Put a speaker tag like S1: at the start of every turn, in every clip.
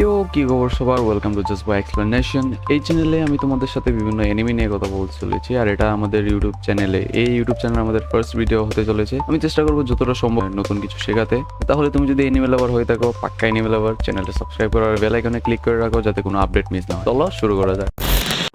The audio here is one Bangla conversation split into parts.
S1: ইয়ো কি খবর সবার, welcome to just by explanation. এই চ্যানেলে আমি তোমাদের সাথে বিভিন্ন এনিমি নিয়ে কথা বলতে চলেছি, আর এটা আমাদের ইউটিউব চ্যানেলে আমাদের ফার্স্ট ভিডিও হতে চলেছে। আমি চেষ্টা করবো যতটা সম্ভব নতুন কিছু শেখাতে। তাহলে তুমি যদি এনিমি লাভার হয়ে থাকো, পাক্কা এনিমি লাভার, চ্যানেলটা সাবস্ক্রাইব করো আর বেল আইকনে ক্লিক করে রাখো যাতে কোনো আপডেট মিস না হয়। চলো শুরু করা যায়।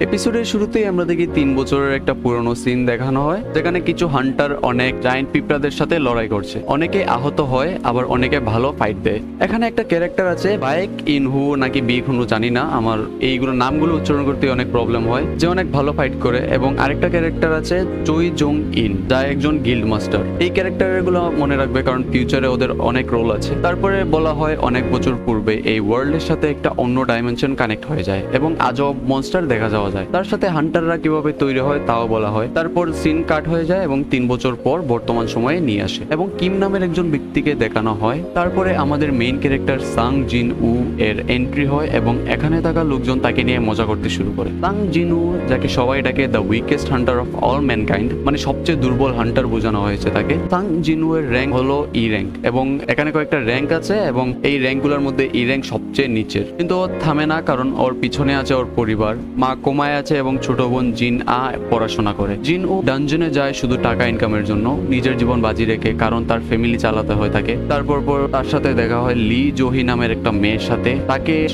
S1: এপিসোডের শুরুতেই আমরা দেখি 3 বছরের একটা পুরনো সিন দেখানো হয়, যেখানে কিছু হান্টার অনেক জায়ান্ট পিঁপড়াদের সাথে লড়াই করছে। অনেকে আহত হয়, আবার অনেকে ভালো ফাইট দেয়। এখানে একটা ক্যারেক্টার আছে বাইক ইনহু নাকি বিক হুনু জানি না, আমার এইগুলো নামগুলো উচ্চারণ করতে অনেক প্রবলেম হয়, যে অনেক ভালো ফাইট করে। এবং আরেকটা ক্যারেক্টার আছে চই জং ইন, যা একজন গিল্ড মাস্টার। এই ক্যারেক্টারগুলো মনে রাখবে কারণ ফিউচারে ওদের অনেক রোল আছে। তারপরে বলা হয় অনেক বছর পূর্বে এই ওয়ার্ল্ডের সাথে একটা অন্য ডাইমেনশন কানেক্ট হয়ে যায় এবং আজব মনস্টার দেখা যাওয়া যায়। তার সাথে হান্টাররা কিভাবে তৈরি হয় তাও বলা হয়। তারপর সিন কাট হয়ে যায় এবং 3 বছর পর বর্তমান সময়ে নিয়ে আসে এবং কিম নামের একজন ব্যক্তিকে দেখানো হয়। তারপরে আমাদের মেইন ক্যারেক্টার সাং জিন উ এর এন্ট্রি হয় এবং এখানে থাকা লোকজন তাকে নিয়ে মজা করতে শুরু করে। সাং জিন উ, যাকে সবাই ডাকে the weakest Hunter of all mankind, মানে সবচেয়ে দুর্বল হান্টার বোঝানো হয়েছে তাকে। সাং জিন উ এর র্যাঙ্ক হলো ই র্যাঙ্ক এবং এখানে কয়েকটা র্যাঙ্ক আছে এবং এই র্যাঙ্কগুলোর মধ্যে ই র্যাঙ্ক সবচেয়ে নিচের। কিন্তু ও থামে না, কারণ ওর পিছনে আছে ওর পরিবার, মা কোমায় আছে এবং ছোট বোন জিন আ পড়াশোনা করে। জিন ও ডানজনে যায় শুধু টাকা ইনকামের জন্য, নিজের জীবন বাজি রেখে, কারণ তার ফ্যামিলি চালাতে হয় তাকে। তারপর তার সাথে দেখা হয় লি জোহি নামের একটা মেয়ের সাথে।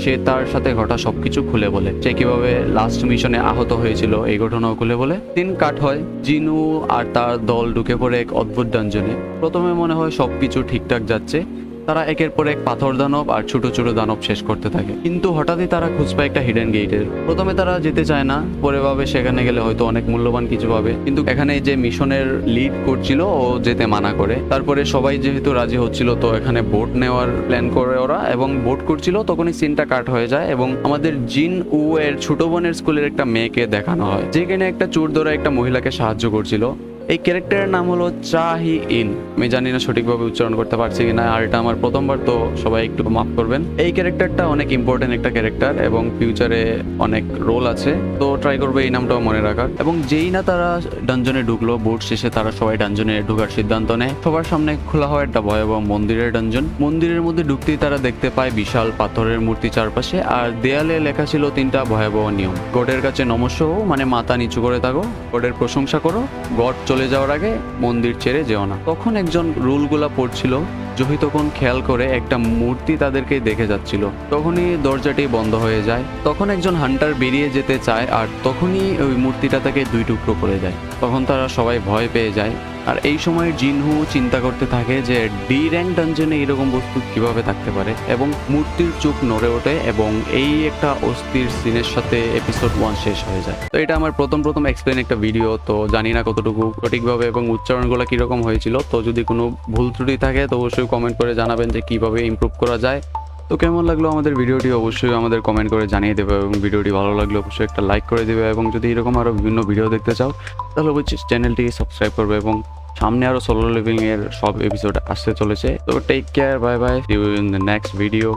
S1: সে তার সাথে ঘটা সবকিছু খুলে বলে, সে কিভাবে লাস্ট মিশনে আহত হয়েছিল এই ঘটনাও খুলে বলে। দিন কাট হয়, জিনু আর তার দল ঢুকে পড়ে এক অদ্ভুত ডানজনে। প্রথমে মনে হয় সবকিছু ঠিকঠাক যাচ্ছে, তারা একের পর এক পাথর দানব আর ছোট ছোট দানব শেষ করতে থাকে। কিন্তু হঠাৎই তারা খুঁজ পায় একটা হিডেন গেটের। প্রথমে তারা যেতে চায় না, পরে ভাবে সেখানে গেলে হয়তো অনেক মূল্যবান কিছু পাবে। কিন্তু এখানে যে মিশনের লিড করছিল ও যেতে মানা করে। তারপরে সবাই যেহেতু রাজি হচ্ছিল, তো এখানে বোট নেওয়ার প্ল্যান করে ওরা এবং বোট করছিল। তখনই সিনটা কাট হয়ে যায় এবং আমাদের জিন উ এর ছোট বোনের স্কুলের একটা মেয়েকে দেখানো হয়, যেখানে একটা চোর ধরে একটা মহিলাকে সাহায্য করছিল। এই ক্যারেক্টারের নাম হলো চাহি ইন। আমি জানি না সঠিকভাবে উচ্চারণ করতে পারছি কিনা, আর এটা আমার প্রথমবার, তো সবাই একটু মাফ করবেন। এই ক্যারেক্টারটা অনেক ইম্পর্টেন্ট একটা ক্যারেক্টার এবং ফিউচারে অনেক রোল আছে, তো ট্রাই করবে এই নামটাও মনে রাখার। এবং যেই না তারা ডানজনে ঢুকলো, বোট শেষে তারা সবাই ডানজনে ঢুকার সিদ্ধান্ত নেয়। সবার সামনে খোলা হয় একটা ভয়াবহ মন্দিরের ডানজন। মন্দিরের মধ্যে ঢুকতেই তারা দেখতে পায় বিশাল পাথরের মূর্তি চারপাশে, আর দেয়ালে লেখা ছিল 3টা ভয়াবহ নিয়ম। গডের কাছে নমস্য হও, মানে মাথা নিচু করে থাকো, গডের প্রশংসা করো, গড চলে যাওয়ার আগে মন্দির ছেড়ে যেও না। তখন একজন রুলগুলা পড়ছিল, জহি তখন খেয়াল করে একটা মূর্তি তাদেরকে দেখে যাচ্ছিল। তখনই দরজাটি বন্ধ হয়ে যায়। তখন একজন হান্টার বেরিয়ে যেতে চায়, আর তখনই ওই মূর্তিটা তাকে 2 টুকরো করে দেয়। তখন তারা সবাই ভয় পেয়ে যায়। আর এই সময় জিনহু চিন্তা করতে থাকে যে ডি র্যাঙ্ক ডানজনে এরকম বস্তু কিভাবে থাকতে পারে, এবং মূর্তির চোখ নড়ে ওঠে এবং এই একটা অস্থির সিনের সাথে এপিসোড 1 শেষ হয়ে যায়। তো এটা আমার প্রথম এক্সপ্লেন একটা ভিডিও, তো জানি না কতটুকু সঠিকভাবে এবং উচ্চারণগুলো কিরকম হয়েছিল। তো যদি কোনো ভুল ত্রুটি থাকে তো অবশ্যই কমেন্ট করে জানাবেন যে কিভাবে ইমপ্রুভ করা যায়। তো কেমন লাগলো আমাদের ভিডিওটি অবশ্যই আমাদের কমেন্ট করে জানিয়ে দেবে, এবং ভিডিওটি ভালো লাগলে অবশ্যই একটা লাইক করে দেবে, এবং যদি এরকম আরও বিভিন্ন ভিডিও দেখতে চাও তাহলে অবশ্যই চ্যানেলটিকে সাবস্ক্রাইব করবে। এবং সামনে আরও সোলো লিভিং এর সব এপিসোড আসতে চলেছে। তো take care, bye bye, see you in the next video.